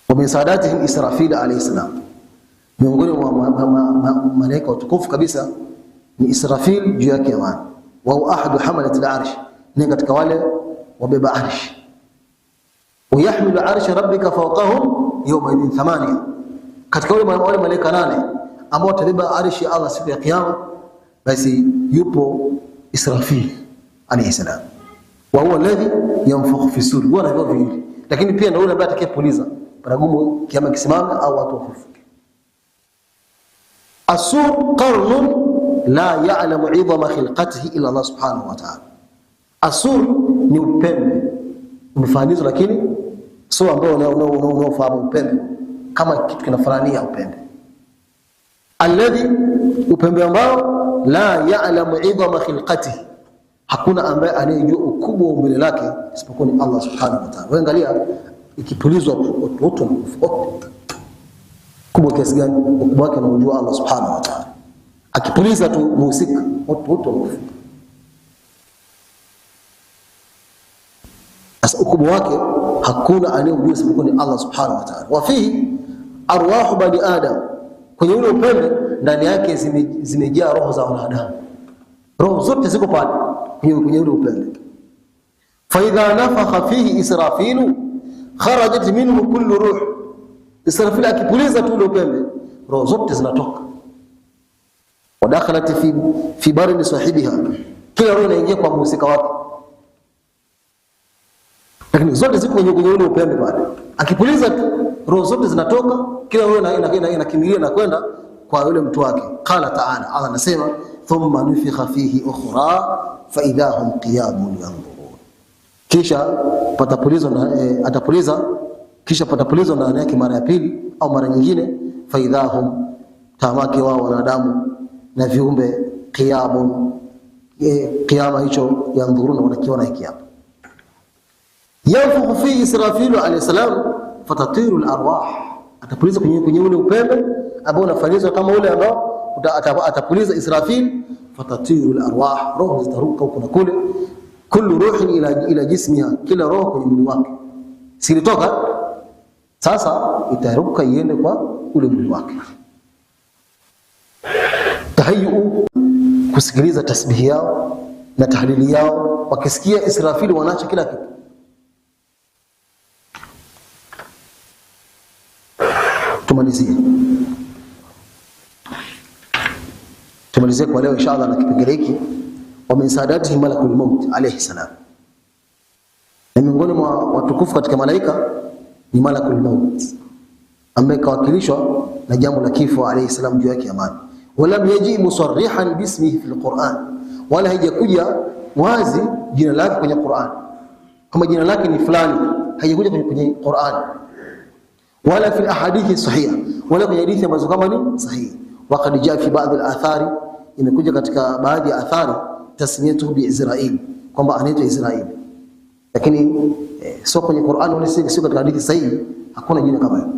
Wa min sadatihim Israfil alayhi salam, miongoni mwa malaika watukufu kabisa ni Israfil juu yake amani. Wa huwa ahadu hamalati al-arsh, ni katika wale wabeba arsh. Wa yahmilu arsha rabbika fawqahum yawma idhin thamania, katika wale malaika 8 ambao watabeba arshi ya Allah siku ya kiyama, basi yupo Israfil alayhi salam. Wa huwa alladhi yanfukhu fi sur, huwa anavyo viwili, lakini pia ndio yule ambaye atakayepuliza paragumu kiyama kisimame au watu wafufuke. Asur qarnun la ya'lamu 'idhama khilqatihi illa Allah subhanahu wa ta'ala. Asur ni upembe umefanizwa, lakini sio ambao unaofahamu upembe kama kitu kinafanania upembe. Alladhi, upembe ambao la ya'lamu 'idhama khilqatihi, hakuna ambaye anayejua ukubwa wa umbile lake isipokuwa ni Allah subhanahu wa ta'ala. Wewe angalia ikipulizwa watu kubwa kiasi gani, ukubwa wake anajua Allah subhanahu wa ta'ala. Akipuliza tu muhusika watu wafufuka. Sasa ukubwa wake hakuna anayejua isipokuwa ni Allah subhanahu wa ta'ala. Wa fihi arwahu bani adam, kwenye ule upembe ndani yake zimejaa roho za wanadamu. Roho zote ziko pale kwenye ule upembe. Fa idha nafakha fihi Israfilu kharajat minhu kullu ruh, Israfil akipuliza tu ule upembe roho zote zinatoka. Wadakhalat fi barin sahibiha, kila roho inaingia kwa mhusika wake, lakini zote ziko kwenye ule upembe pale. Akipuliza tu roho zote zinatoka, kila roho inakimbilia na kwenda kwa yule mtu wake. Qala ta'ala, Allah anasema thumma nufikha fihi ukhra fa idha hum qiyamun yanzurun, kisha patapulizwa atapuliza, kisha patapulizwa ndani yake mara ya pili au mara nyingine. Fa idha hum, tamaki wao wanadamu na viumbe qiyamun, qiyama hicho yanzuruna, wanakiona hiki hapa. Yanfukhu fi Israfil alayhi salam fatatiru al-arwah, atapuliza kwenye ule upembe ambao unafanyizwa kama ule ambao atapuliza Israfil. Fatatiru al-arwah, roho zitaruka huko na kule. Kullu ruhin ila jismiha, kila roho kwenye mwili wake. Silitoka sasa itaruka iende kwa ule mwili wake. Tahayu, kusikiliza tasbihi yao na tahlili yao, wakisikia Israfil wanaacha kila kitu. Tumalizie kwa leo inshallah na kipengele hiki. Wa min saadatihi malakul maut alayhi salam, na miongoni mwa watukufu katika malaika ni malakul maut ambaye kawakilishwa na jambo la kifo alayhi salam juu yake amani. Walam yaji musarrihan bismihi fil Qur'an, wala haijakuja wazi jina lake kwenye Qur'an kama jina lake ni fulani, haijakuja kwenye Qur'an wala fi ahadithi sahiha, wala kwenye hadithi ambazo kama ni sahihi. Waqad jaa fi ba'd al-athari, imekuja katika baadhi ya athari tasmiyatu bi Israil, kwamba anaitwa Israil, lakini sio kwenye Qur'an wala sio katika hadithi sahihi, hakuna jina kama hilo.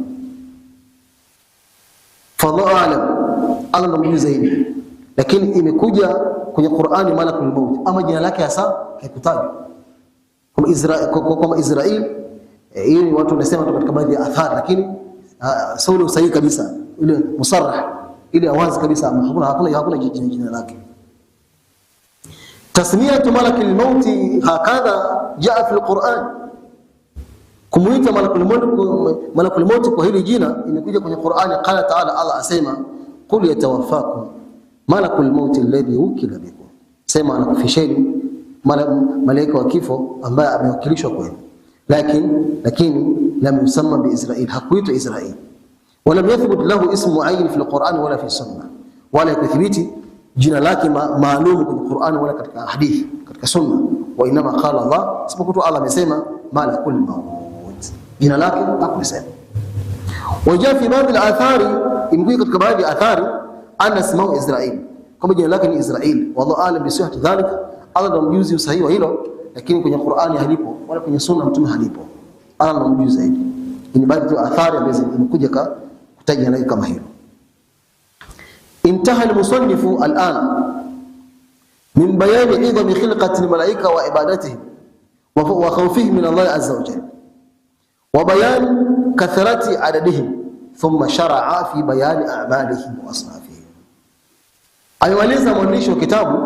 Fallahu a'lam, Allah ndiye mjuzi zaidi, lakini imekuja kwenye Qur'ani malakul maut, ama jina lake hasa haikutajwa kama Israil Hii watu wanasema tu katika baadhi ya athari, lakini sio sahihi kabisa. Ile musarrah ile awazi kabisa, hakuna jina lake. Tasmiyatu malaki al-mauti hakadha jaa fi al-Qur'an, kumuita malakul maut kwa hili jina imekuja kwenye Qur'ani. Qala ta'ala, Allah asema qul yatawaffakum malakul maut alladhi wukila bikum, sema anakufisheni malaika wa kifo ambaye amewakilishwa kwenu. lakini lam yusamma bi Israil, hakuitwa Israil. Walam yathbut lahu ismu muayyin fi al-Qur'an wala fi sunnah, wala kuthibiti jina lake maalum kwenye Qur'an wala katika hadithi katika sunna. Wa inma qala Allah, isipokuwa Allah amesema malakul maut, jina lake hakusema. Wajaa fi baadhi al-athari, imekuja katika baadhi ya athari anna ismu Israil, kama jina lake ni Israil. Wallahu a'lam bi sihhati dhalika, Allah ndo mjuzi usahihi wa hilo, lakini kwenye Qur'ani halipo wala kwenye sunna mtume halipo. Allah ndo mjuzi zaidi. Ni baadhi ya athari ambazo zimekuja kutaja nayo kama hilo. Intaha al-musannifu al-an min bayani idhami khilqati al-malaika wa ibadatihim wa khawfihim min Allah azza wa jalla wa bayan kathrati adadihim, thumma shara'a fi bayani a'malihim wa asnafihim. Alimaliza mwandishi wa kitabu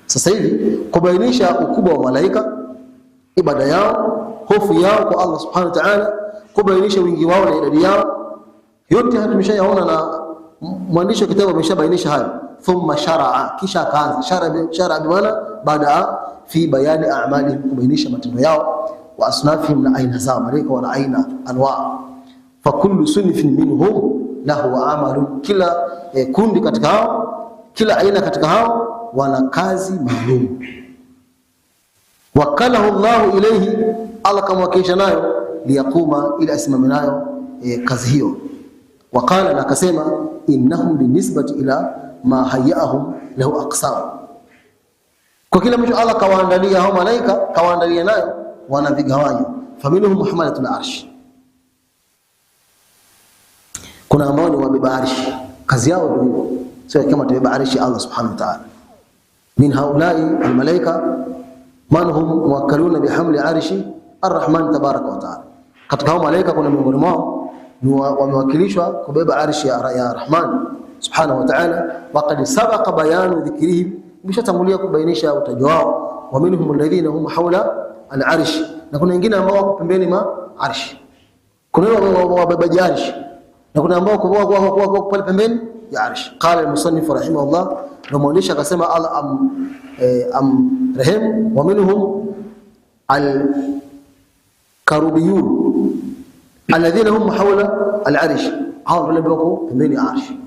sasa hivi kubainisha ukubwa wa malaika, ibada yao, hofu yao kwa Allah subhanahu wa ta'ala, kubainisha wingi wao na idadi yao. Yote haya tumeshayaona na mwandishi wa kitabu ameshabainisha hayo. Thumma shara'a, kisha akaanza shara'a bimaana baada fi bayani a'malihim, kubainisha matendo yao, wa asnafihim, na aina zao. Malaika wana aina, anwa. Fa kullu sunfin minhum lahu amalun, kila kundi katika hao, kila aina katika hao wana kazi maalum. Wakalahu Allahu ilayhi, Allah kamwakilisha nayo, liyakuma, ila asimame nayo kazi hiyo. Wakala, na akasema, innahum binisbati ila ma hayyahum lahu aqsam, kwa kila mtu Allah kawaandalia hao malaika, kawaandalia nayo wana vigawanyo. Faminhum muhammalatul arsh, kuna ambao ni wabeba arshi, kazi yao ndio hiyo, sio kama tubeba arshi Allah subhanahu wa ta'ala. Min haulai almalaika man hum muwakkaluna bihamli arshi arrahman tabaraka wa ta'ala, katika hao malaika kuna miongoni mwao wamewakilishwa kubeba arshi ya Rahman subhanahu wa ta'ala. Waqad sabaqa bayanu dhikrihim, bishatangulia kubainisha utajo wao. Wa minhum alladhina hum hawla al-arsh, na kuna wengine ambao wako pembeni ma arshi. Kuna wabebaji arshi na kuna ambao wako pale pembeni ya arshi. Qala al-musannif rahimahullah, na mwandishi akasema Allah amrehemu, wa minhum al-karubiyun alladhina hum hawla al-arsh, hao wale wako pembeni ya arshi,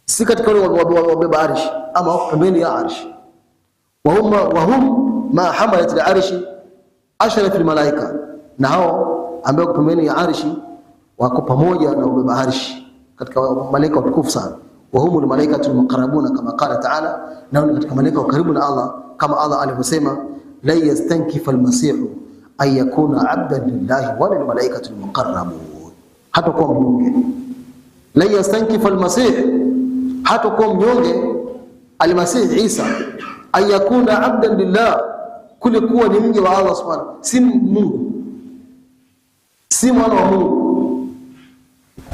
si katika wale wabeba arshi ama wako pembeni ya arshi. Wa hum ma hamalat al-arsh ashraf al-malaika, na hao ambao wako pembeni ya arshi wako pamoja na wabeba arshi katika malaika watukufu sana. Wa humul malaikatul muqarrabuna kama qala ta'ala, na wale katika malaika wa karibu na Allah, kama Allah alivyosema, la yastankifu al-masih an yakuna 'abdan lillahi wa lil malaikatil muqarrabun. Hata kwa mnyonge, la yastankifu al-masih, hata kwa mnyonge al-masih Isa, an yakuna 'abdan lillah, kule kuwa ni mja wa Allah subhanahu, si Mungu, si mwana wa Mungu,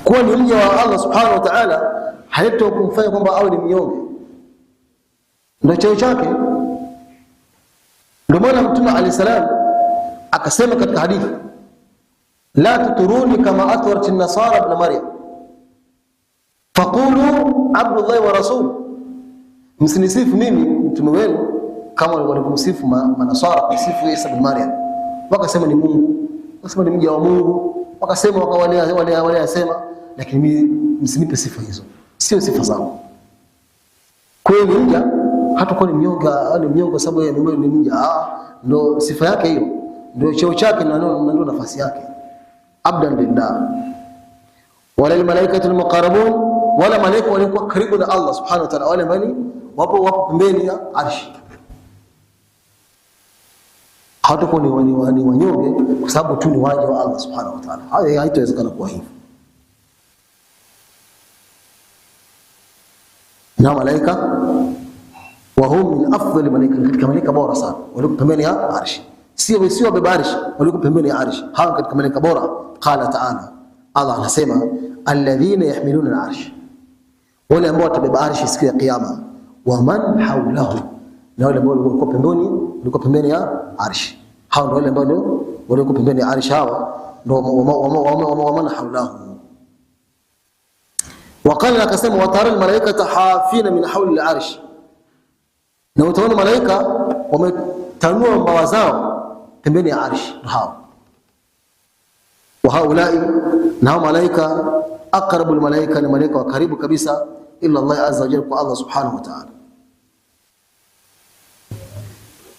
kuwa ni mja wa Allah subhanahu wa ta'ala haitokumfanya kwamba awe ni mnyonge, ndio cheo chake. Ndio maana Mtume alayhisalam akasema katika hadithi, la tuturuni kama atwarat an-nasara ibn Maryam faqulu abdullah wa rasul, msinisifu mimi mtume wenu kama walivyomsifu manasara kusifu Isa ibn Maryam, wakasema ni Mungu, wakasema ni mja wa Mungu, wakasema wale yasema, lakini mimi msinipe sifa hizo, sio sifa zangu. Kweli mja hata kwa ni mnyonge sababu yeye ni mja, ndio sifa yake hiyo, ndio cheo chake na ndio nafasi yake. Abdan lillah. Wala malaikatul muqarrabun, wala malaika walikuwa karibu na Allah subhanahu wa ta'ala, wale bali wapo pembeni ya arshi. Hata kwa ni wanyonge kwa sababu tu ni waja wa Allah subhanahu wa ta'ala, hayo haitawezekana kuwa hivyo. Na malaika wa hum min afdali malaika, katika malaika bora sana walio pembeni ya arshi. sio wabeba arshi, walikuwa pembeni ya arshi. Hao katika malaika bora. Qala ta'ala, Allah anasema alladhina yahmiluna al-arsh, wale ambao watabeba arshi siku ya kiyama. Wa man hawlahu, na wale ambao walikuwa pembeni ya arshi. Hao ndio wale ambao walikuwa pembeni ya arshi, hao ndio wa man hawlahu. Waqala, akasema watara al-malaikata hafina min hawli al-arsh, na utaona malaika wametanua mbawa zao pembeni ya arshi. Hao wa haulai, na hao malaika aqrabu al-malaika, ni malaika wa karibu kabisa illa Allah azza wa jalla, kwa Allah subhanahu wa ta'ala.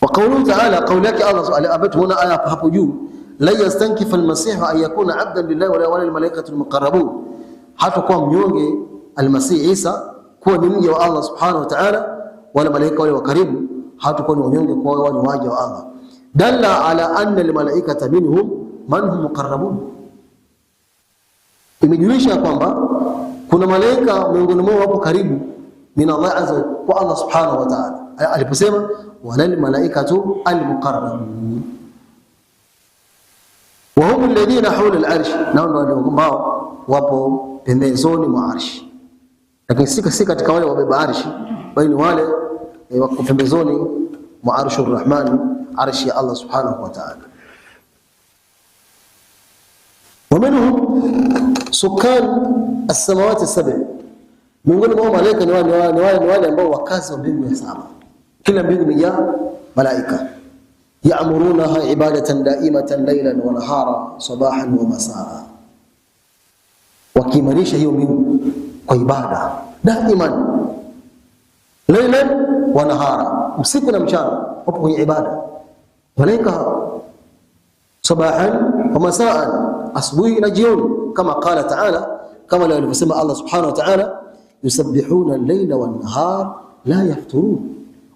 Wa qawluhu ta'ala, qawlaki Allah abatu huna aya hapo juu, la yastankifu al-masih an yakuna 'abdan lillahi wa lil malaikati al-muqarrabun, hata kwa mnyonge al-Masih Isa kuwa ni mja wa Allah subhanahu wa ta'ala, wala malaika wale wa karibu hata kwa ni wanyonge, kwa wao ni waja wa Allah. Dalla ala anna al-malaikata minhum man hum muqarrabun, imejulisha kwamba kuna malaika miongoni mwao wapo karibu min Allah azza wa Allah subhanahu wa ta'ala, aliposema walal malaikatu al-muqarrabun wa hum alladhina hawla al-arsh, nao ndio ambao wapo pembezoni mwa arshi. Lakini si katika wale wabeba arshi, bali ni wale wako pembezoni mwa arshur rahman, arshi ya Allah subhanahu wa ta'ala. Wa minhum sukan as-samawati as-sab'a, miongoni mwa malaika ni wale ambao wakazi wa mbingu ya saba. Kila mbingu imejaa malaika. Ya'murunaha ibadatan daimatan laylan wa nahara sabahan wa masaa, wakiimarisha hiyo mbingu kwa ibada daiman, laylan wa nahara, usiku na mchana wapo kwenye ibada malaika. Sabahan wa masaa, asubuhi na jioni, kama qala ta'ala, kama alivyosema Allah subhanahu wa ta'ala, yusabbihuna al-layla wan-nahar la yafturun,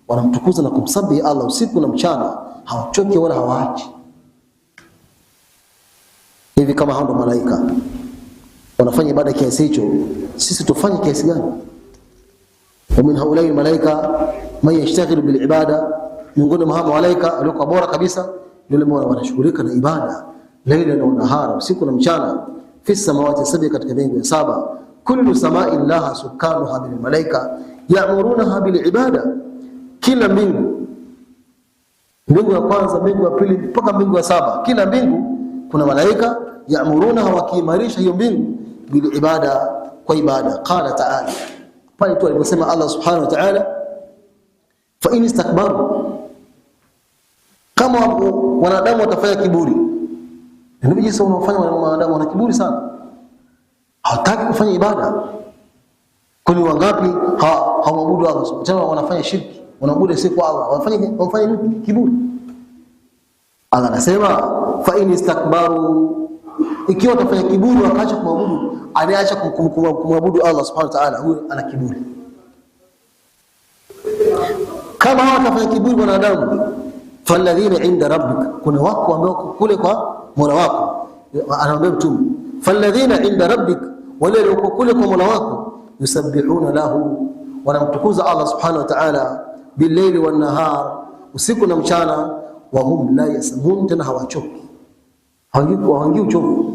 wanamtukuza na kumsabihi Allah usiku na mchana, hawachoki wala hawaachi. Hivi kama hao ndo malaika wanafanya ibada kiasi hicho, sisi tufanye kiasi gani? Wa min haulai malaika man yashtaghilu bil ibada, miongoni mwa malaika waliokuwa bora kabisa yule ambao wanashughulika na ibada laila na nahara, usiku na mchana. Fi samawati sab'a, katika mbingu ya saba. Kullu sama'in laha sukanuha bil malaika ya'murunaha bil ibada, kila mbingu ya kwanza, mbingu ya pili, mpaka mbingu ya saba, kila mbingu kuna malaika ya'murunaha, wakiimarisha hiyo mbingu bil ibada, kwa ibada. Qala ta'ala, pale tu aliposema Allah subhanahu wa ta'ala, fa in istakbaru, kama wanadamu watafanya kiburi. Ndio jinsi unaofanya wanadamu wana kiburi sana, hawataki kufanya ibada. Kwani wangapi hawaabudu Allah subhanahu wa ta'ala, wanafanya shirki, wanaabudu si kwa Allah, wanafanya nini? Kiburi. Allah anasema fa in istakbaru, ikiwa watafanya kiburi wakaacha kumwabudu, aniacha kumwabudu Allah subhanahu wa ta'ala, huyo ana kiburi. Kama watafanya kiburi wanadamu, falladhina inda rabbika, kuna wako ambao kule kwa Mola wako, anaambia mtume, falladhina inda rabbika, wale wako kule kwa Mola wako, yusabbihuna lahu, wanamtukuza Allah subhanahu wa ta'ala, bil-layli wan-nahar, usiku na mchana, wa hum la yasamun, tena hawachoki, hawaingii uchovu.